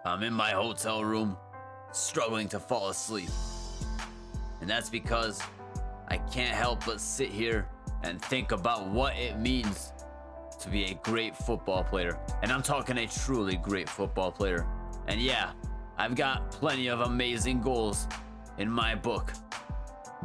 I'm in my hotel room, struggling to fall asleep. And that's because I can't help but sit here and think about what it means to be a great football player. And I'm talking a truly great football player. And yeah, I've got plenty of amazing goals in my book.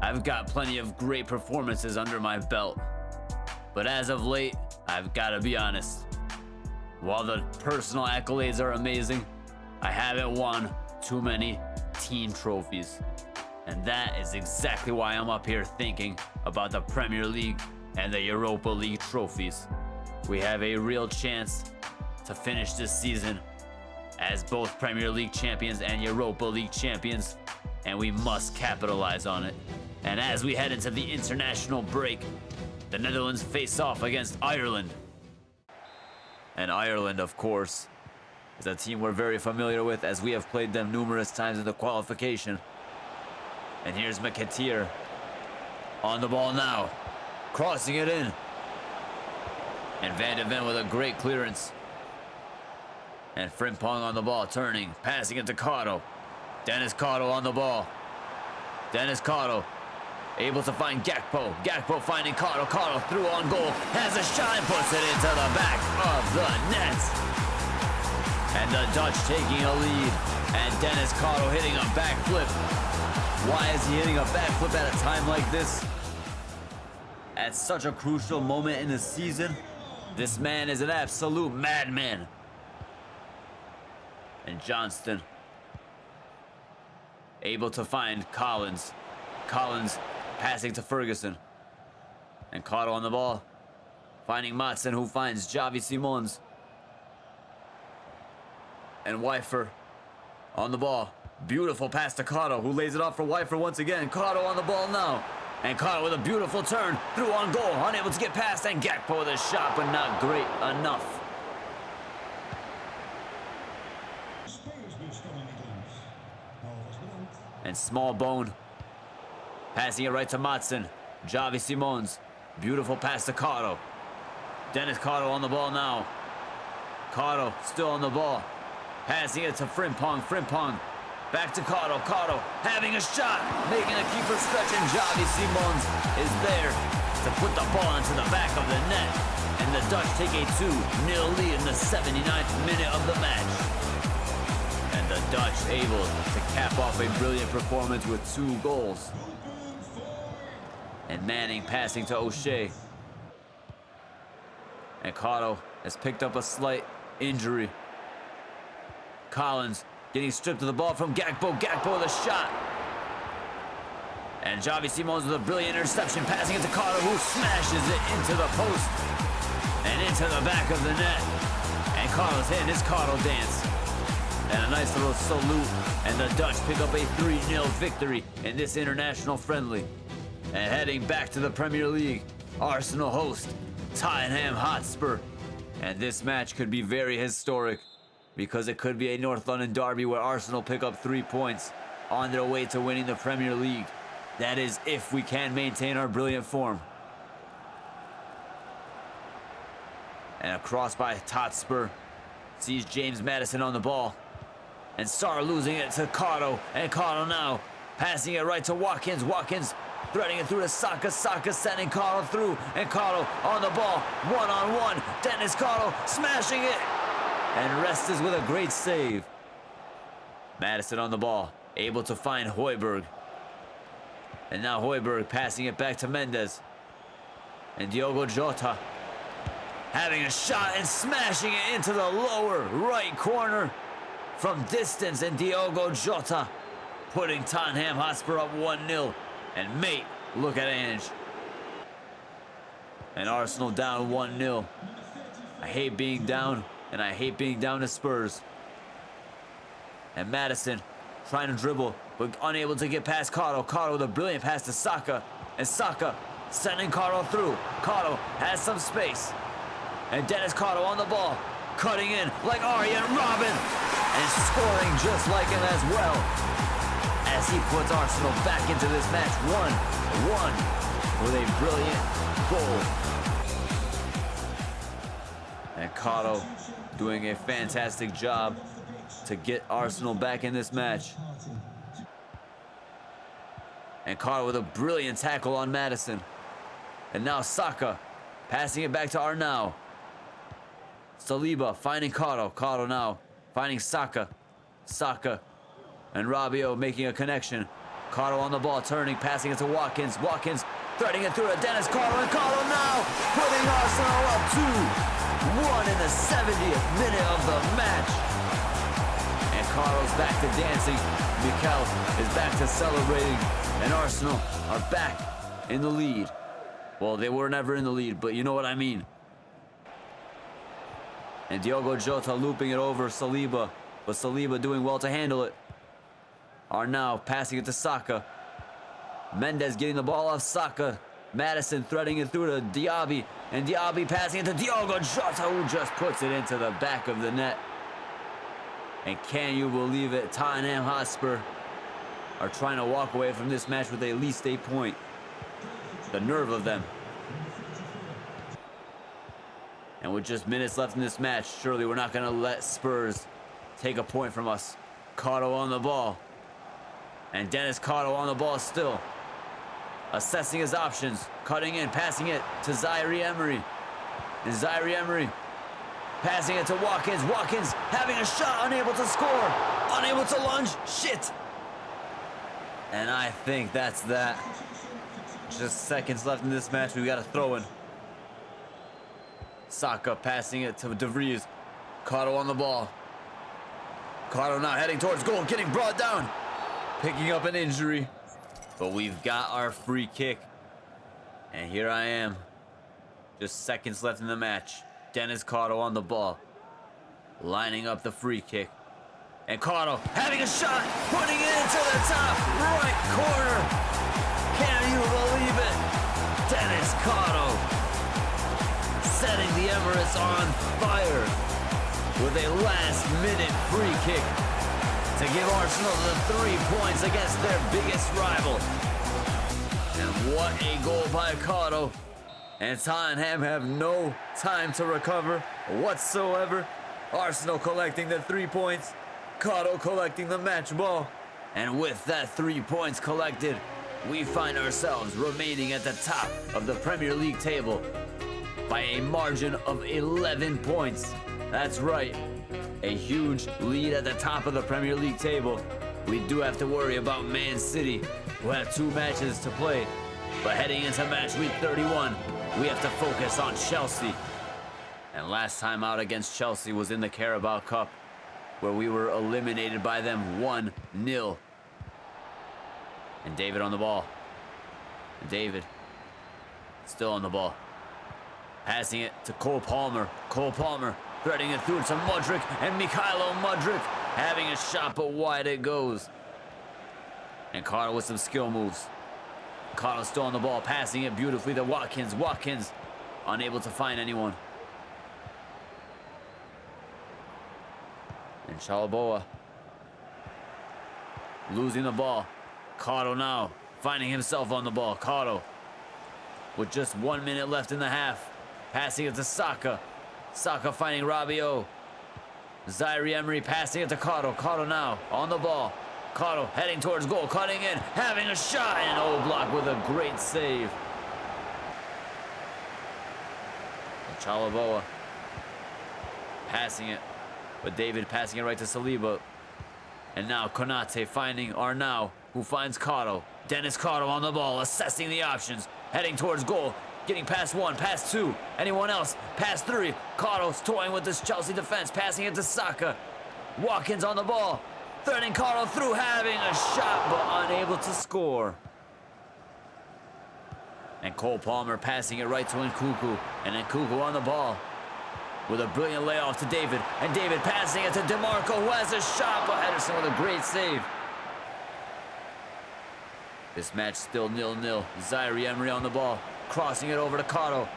I've got plenty of great performances under my belt. But as of late, I've got to be honest. While the personal accolades are amazing, I haven't won too many team trophies. And that is exactly why I'm up here thinking about the Premier League and the Europa League trophies. We have a real chance to finish this season as both Premier League champions and Europa League champions, and we must capitalize on it. And as we head into the international break, the Netherlands face off against Ireland. And Ireland, of course, is a team we're very familiar with, as we have played them numerous times in the qualification. And here's McAteer on the ball now, crossing it in. And Van de Ven with a great clearance. And Frimpong on the ball, turning, passing it to Karo. Denis Karo on the ball. Denis Karo able to find Gakpo. Gakpo finding Karo. Karo through on goal, has a shot and puts it into the back of the net. And the Dutch taking a lead. And Denis Karo hitting a backflip. Why is he hitting a backflip at a time like this? At such a crucial moment in the season, this man is an absolute madman. And Johnston able to find Collins. Collins passing to Ferguson. And Karo on the ball, finding Matson, who finds Javi Simons. And Weifer on the ball. Beautiful pass to Karo, who lays it off for Weifer once again. Karo on the ball now. And Karo with a beautiful turn, through on goal, unable to get past, and Gakpo with a shot, but not great enough. And Smallbone passing it right to Matson. Javi Simons, beautiful pass to Karo. Denis Karo on the ball now. Karo still on the ball, passing it to Frimpong. Frimpong back to Karo. Karo having a shot, making a keeper stretch, and Javi Simons is there to put the ball into the back of the net. And the Dutch take a 2-0 lead in the 79th minute of the match. And the Dutch able to cap off a brilliant performance with 2 goals. And Manning passing to O'Shea. And Karo has picked up a slight injury. Collins getting stripped of the ball from Gakpo. Gakpo with a shot. And Javi Simons with a brilliant interception, passing it to Karo, who smashes it into the post and into the back of the net. And Karo's hitting his Karo dance. And a nice little salute. And the Dutch pick up a 3-0 victory in this international friendly. And heading back to the Premier League, Arsenal host Tottenham Hotspur. And this match could be very historic, because it could be a North London derby where Arsenal pick up 3 points on their way to winning the Premier League. That is, if we can maintain our brilliant form. And a cross by Hotspur sees James Maddison on the ball. And Sarr losing it to Karo. And Karo now passing it right to Watkins. Watkins threading it through to Saka. Saka sending Karo through. And Karo on the ball, one-on-one. Denis Karo smashing it. And Restes with a great save. Maddison on the ball, able to find Højbjerg. And now Højbjerg passing it back to Mendes. And Diogo Jota having a shot and smashing it into the lower right corner from distance. And Diogo Jota putting Tottenham Hotspur up 1-0. And mate, look at Ange. And Arsenal down 1-0. I hate being down. And I hate being down to Spurs. And Maddison trying to dribble, but unable to get past Karo. Karo with a brilliant pass to Saka. And Saka sending Karo through. Karo has some space. And Denis Karo on the ball, cutting in like Arjen Robben. And scoring just like him as well, as he puts Arsenal back into this match 1-1 with a brilliant goal. And Karo doing a fantastic job to get Arsenal back in this match. And Karo with a brilliant tackle on Maddison. And now Saka passing it back to Arnau. Saliba finding Karo. Karo now finding Saka. Saka and Rabiot making a connection. Karo on the ball, turning, passing it to Watkins. Watkins threading it through to Denis. Karo, and Karo now putting Arsenal up 2-1 in the 70th minute of the match. And Karo's back to dancing. Mikel is back to celebrating. And Arsenal are back in the lead. Well, they were never in the lead, but you know what I mean. And Diogo Jota looping it over Saliba, but Saliba doing well to handle it. Arnau passing it to Saka. Mendes getting the ball off Saka. Maddison threading it through to Diaby, and Diaby passing it to Diogo Jota, who just puts it into the back of the net. And can you believe it? Tottenham Hotspur are trying to walk away from this match with at least a point. The nerve of them. And with just minutes left in this match, surely we're not going to let Spurs take a point from us. Karo on the ball. And Denis Karo on the ball still. Assessing his options. Cutting in, passing it to Zaire Emery. And Zaire Emery passing it to Watkins. Watkins having a shot, unable to score. Unable to lunge. Shit. And I think that's that. Just seconds left in this match. We got a throw in. Saka passing it to De Vries. Karo on the ball. Karo now heading towards goal, getting brought down. Picking up an injury. But we've got our free kick. And here I am. Just seconds left in the match. Denis Karo on the ball. Lining up the free kick. And Karo having a shot, putting it into the top right corner. Can you believe it? Denis Karo setting the Emirates on fire with a last-minute free kick to give Arsenal the 3 points against their biggest rival. And what a goal by Karo. And Tottenham have no time to recover whatsoever. Arsenal collecting the 3 points. Karo collecting the match ball. And with that 3 points collected, we find ourselves remaining at the top of the Premier League table by a margin of 11 points. That's right, a huge lead at the top of the Premier League table. We do have to worry about Man City, who have 2 matches to play. But heading into match week 31, we have to focus on Chelsea. And last time out against Chelsea was in the Carabao Cup, where we were eliminated by them 1-0. And David on the ball. And David still on the ball. Passing it to Cole Palmer. Cole Palmer threading it through to Mudryk, and Mykhailo Mudryk having a shot, but wide it goes. And Karo with some skill moves. Karo still on the ball, passing it beautifully to Watkins. Watkins unable to find anyone. And Chalaboa losing the ball. Karo now finding himself on the ball. Karo with just 1 minute left in the half. Passing it to Saka. Saka finding Rabiot. Zaire Emery passing it to Karo. Karo now on the ball. Karo heading towards goal, cutting in, having a shot, and Oblak with a great save. And Chalaboa passing it, but David passing it right to Saliba. And now Konate finding Arnau, who finds Karo. Denis Karo on the ball, assessing the options, heading towards goal. Getting past 1, past 2. Anyone else? Past 3. Karo's toying with this Chelsea defense, passing it to Saka. Watkins on the ball. Threading Karo through, having a shot, but unable to score. And Cole Palmer passing it right to Nkunku. And Nkunku on the ball with a brilliant layoff to David. And David passing it to DeMarco, who has a shot, but Ederson with a great save. This match still 0-0. Zaire Emery on the ball, crossing it over to Karo.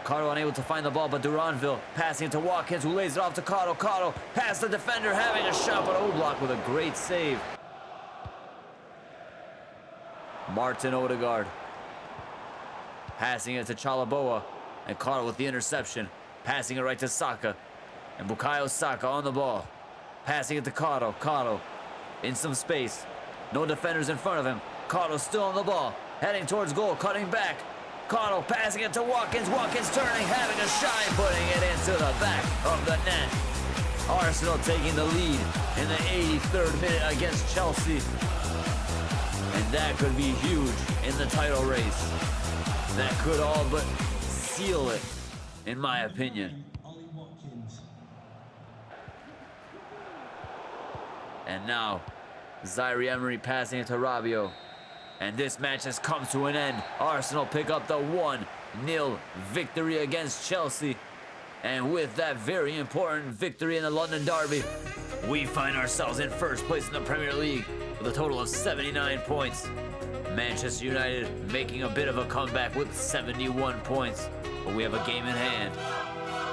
Karo unable to find the ball, but Duranville passing it to Watkins, who lays it off to Karo. Karo past the defender, having a shot, but Oblak with a great save. Martin Odegaard passing it to Chalaboa, and Karo with the interception, passing it right to Saka. And Bukayo Saka on the ball. Passing it to Karo. Karo in some space. No defenders in front of him. Karo still on the ball. Heading towards goal. Cutting back. Karo passing it to Watkins. Watkins turning. Having a shot. Putting it into the back of the net. Arsenal taking the lead in the 83rd minute against Chelsea. And that could be huge in the title race. That could all but seal it, in my opinion. And now, Zaire Emery passing it to Rabiot. And this match has come to an end. Arsenal pick up the 1-0 victory against Chelsea. And with that very important victory in the London Derby, we find ourselves in first place in the Premier League with a total of 79 points. Manchester United making a bit of a comeback with 71 points, but we have a game in hand.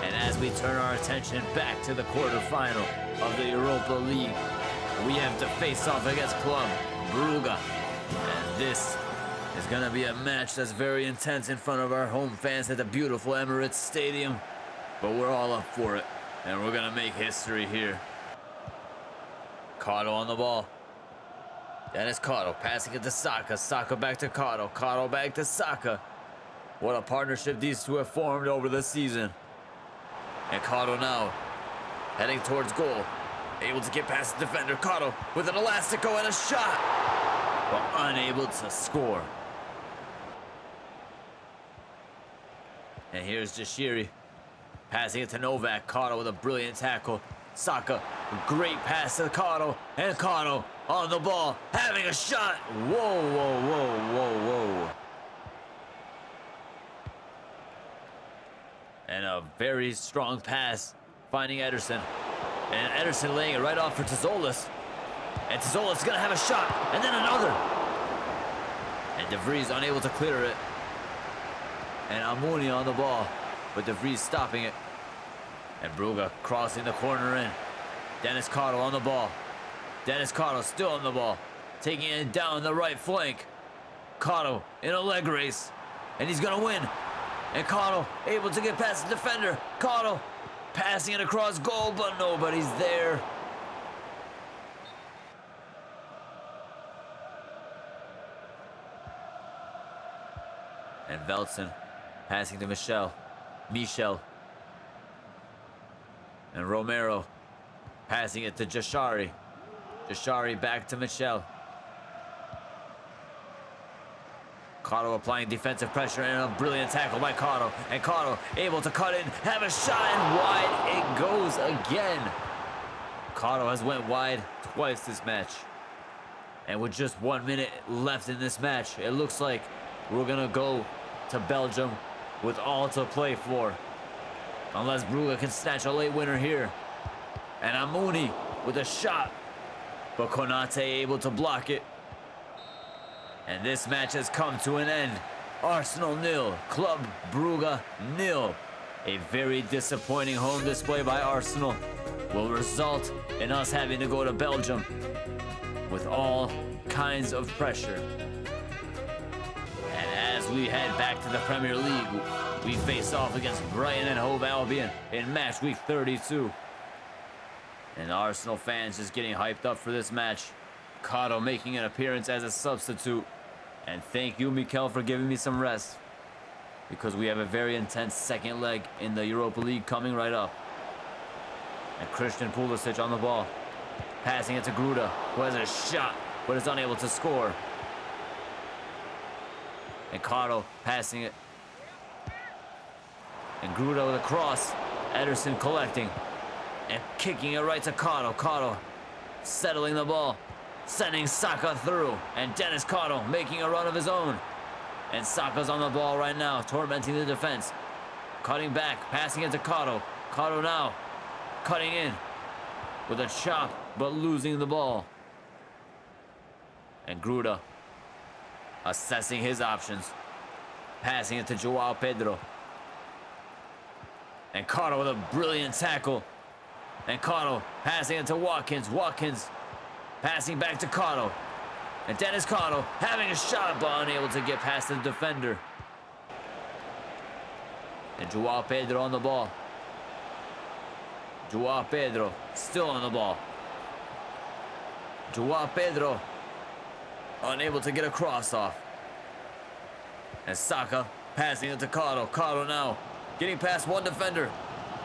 And as we turn our attention back to the quarterfinal of the Europa League, we have to face off against Club Brugge. And this is gonna be a match that's very intense in front of our home fans at the beautiful Emirates Stadium. But we're all up for it, and we're gonna make history here. Karo on the ball. Dennis Karo passing it to Saka. Saka back to Karo. Karo back to Saka. What a partnership these two have formed over the season. And Karo now heading towards goal. Able to get past the defender. Karo with an elastico and a shot, but unable to score. And here's Jashiri passing it to Novak. Karo with a brilliant tackle. Saka, great pass to Karo, and Karo on the ball, having a shot. Whoa, whoa, whoa, whoa, whoa. And a very strong pass, finding Ederson. And Ederson laying it right off for Tzolis. And Tzolis gonna have a shot, and then another. And De Vries unable to clear it. And Almunia on the ball, but De Vries stopping it. And Brugge crossing the corner in. Dennis Karo on the ball. Dennis Karo still on the ball. Taking it down the right flank. Karo in a leg race. And he's gonna win. And Karo able to get past the defender. Karo passing it across goal, but nobody's there. And Veltson passing to Michel. And Romero passing it to Jashari. Jashari back to Michel. Karo applying defensive pressure and a brilliant tackle by Karo. And Karo able to cut in, have a shot, and wide it goes again. Karo has went wide twice this match. And with just 1 minute left in this match, it looks like we're gonna go to Belgium with all to play for. Unless Brugge can snatch a late winner here. And Amuni with a shot, but Konate able to block it. And this match has come to an end. Arsenal 0, Club Brugge 0. A very disappointing home display by Arsenal will result in us having to go to Belgium with all kinds of pressure. And as we head back to the Premier League, we face off against Brighton and Hove Albion in match week 32. And Arsenal fans just getting hyped up for this match. Karo making an appearance as a substitute. And thank you, Mikel, for giving me some rest, because we have a very intense second leg in the Europa League coming right up. And Christian Pulisic on the ball, passing it to Gruda, who has a shot, but is unable to score. And Karo passing it. And Gruda with a cross. Ederson collecting. And kicking it right to Karo. Karo settling the ball. Sending Saka through. And Dennis Karo making a run of his own. And Saka's on the ball right now, tormenting the defense. Cutting back, passing it to Karo. Karo now cutting in with a chop, but losing the ball. And Gruda assessing his options. Passing it to Joao Pedro. And Karo with a brilliant tackle. And Karo passing it to Watkins. Watkins passing back to Karo. And Dennis Karo having a shot, but unable to get past the defender. And Joao Pedro on the ball. Joao Pedro still on the ball. Joao Pedro unable to get a cross off. And Saka passing it to Karo. Karo now getting past one defender.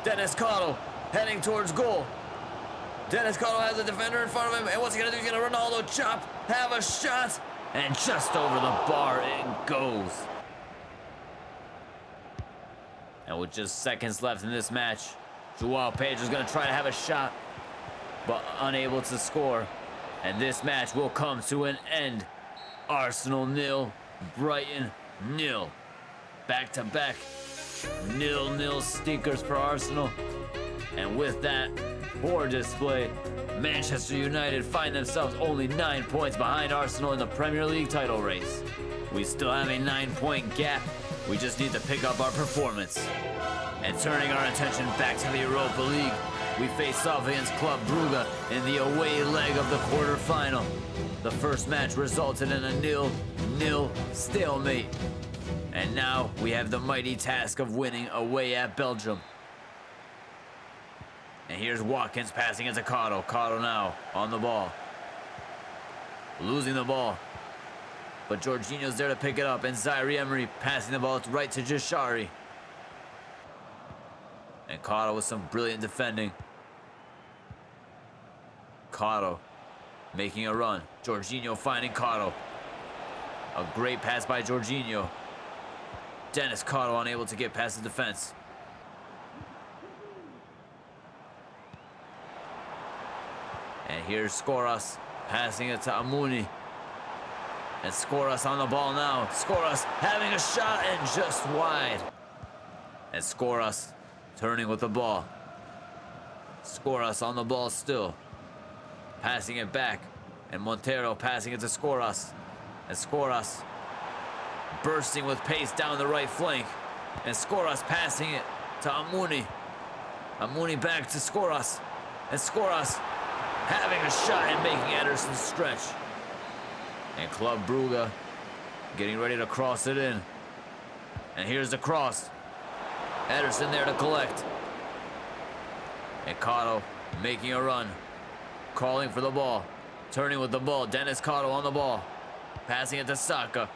Denis Karo heading towards goal. Denis Karo has a defender in front of him, and what's he gonna do? He's gonna Ronaldo chop, have a shot, and just over the bar it goes. And with just seconds left in this match, Joao Pedro's gonna try to have a shot, but unable to score. And this match will come to an end. Arsenal 0, Brighton 0. Back-to-back 0-0 stinkers for Arsenal. And with that poor display, Manchester United find themselves only 9 points behind Arsenal in the Premier League title race. We still have a 9-point gap. We just need to pick up our performance. And turning our attention back to the Europa League, we face off against Club Brugge in the away leg of the quarterfinal. The first match resulted in a 0-0 stalemate. And now we have the mighty task of winning away at Belgium. And here's Watkins passing it to Karo. Karo now on the ball. Losing the ball. But Jorginho's there to pick it up. And Zaire Emery passing the ball right to Jashari. And Karo with some brilliant defending. Karo making a run. Jorginho finding Karo. A great pass by Jorginho. Denis Karo unable to get past the defense. And here's Skoras passing it to Amuni. And Skoras on the ball now. Skoras having a shot and just wide. And Skoras turning with the ball. Skoras on the ball still. Passing it back. And Montero passing it to Skoras. And Skoras bursting with pace down the right flank. And Skoras passing it to Amuni. Amuni back to Skoras. And Skoras having a shot and making Ederson stretch. And Club Brugge getting ready to cross it in. And here's the cross. Ederson there to collect. And Karo making a run. Calling for the ball. Turning with the ball. Denis Karo on the ball. Passing it to Saka.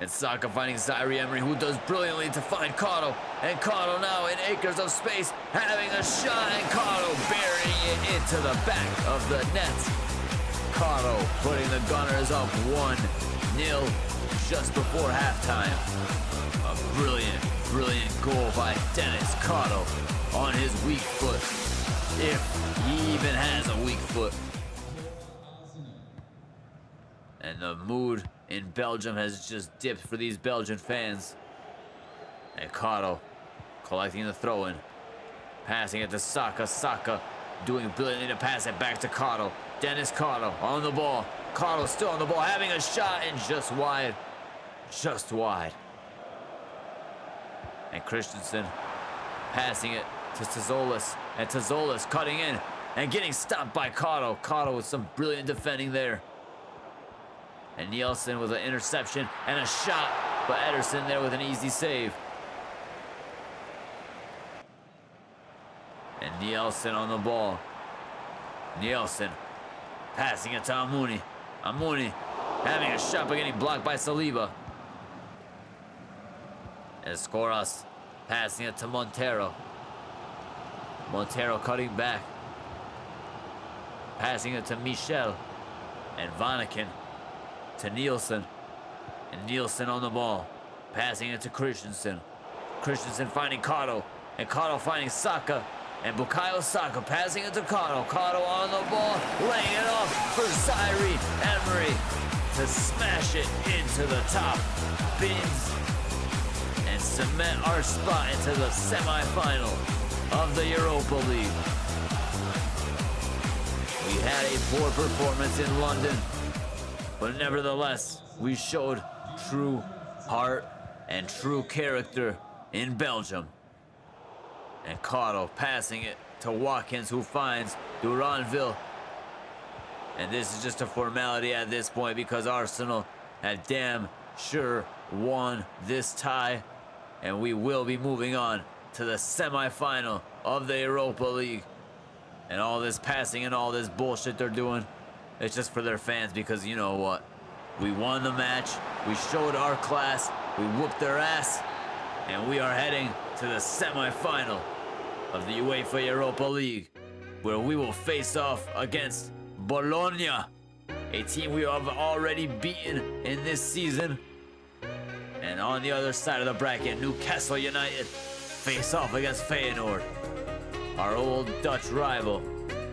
And Saka finding Zaire Emery, who does brilliantly to find Karo. And Karo now in acres of space, having a shot, and Karo burying it into the back of the net. Karo putting the Gunners up 1-0 just before halftime. A brilliant, brilliant goal by Denis Karo on his weak foot, if he even has a weak foot. And the mood in Belgium has just dipped for these Belgian fans. And Karo collecting the throw-in. Passing it to Saka. Saka doing brilliantly to pass it back to Karo. Denis Karo on the ball. Karo still on the ball, having a shot and just wide. Just wide. And Christensen passing it to Tazolas. And Tazolas cutting in and getting stopped by Karo. Karo with some brilliant defending there. And Nielsen with an interception and a shot, but Ederson there with an easy save. And Nielsen on the ball. Nielsen passing it to Amuni. Amuni having a shot but getting blocked by Saliba. And Skoras passing it to Montero. Montero cutting back. Passing it to Michel. And Vanaken to Nielsen. And Nielsen on the ball. Passing it to Christensen. Christensen finding Karo. And Karo finding Saka. And Bukayo Saka passing it to Karo. Karo on the ball. Laying it off for Zaire Emery to smash it into the top bins. And cement our spot into the semi-final of the Europa League. We had a poor performance in London, but nevertheless, we showed true heart and true character in Belgium. And Karo passing it to Watkins, who finds Duranville. And this is just a formality at this point because Arsenal had damn sure won this tie. And we will be moving on to the semi-final of the Europa League. And all this passing and all this bullshit they're doing, It's just for their fans because you know what? We won the match, we showed our class, we whooped their ass, and we are heading to the semi-final of the UEFA Europa League, where we will face off against Bologna, a team we have already beaten in this season. And on the other side of the bracket, Newcastle United face off against Feyenoord, our old Dutch rival.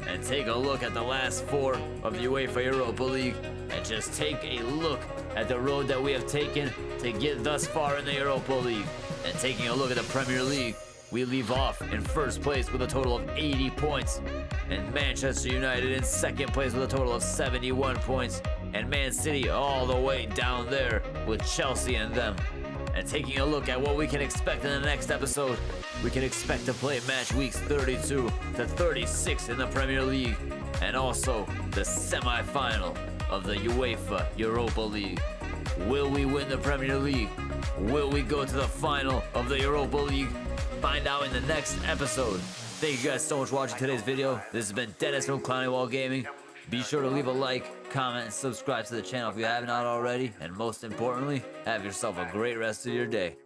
And take a look at the last four of the UEFA Europa League, and just take a look at the road that we have taken to get thus far in the Europa League. And taking a look at the Premier League, we leave off in first place with a total of 80 points, and Manchester United in second place with a total of 71 points, and Man City all the way down there with Chelsea and them. And taking a look at what we can expect in the next episode, we can expect to play match weeks 32 to 36 in the Premier League, and also the semi-final of the UEFA Europa League. Will we win the Premier League? Will we go to the final of the Europa League? Find out in the next episode. Thank you guys so much for watching today's video. This has been Dennis from Clownywall Gaming. Be sure to leave a like, comment, and subscribe to the channel if you have not already. And most importantly, have yourself a great rest of your day.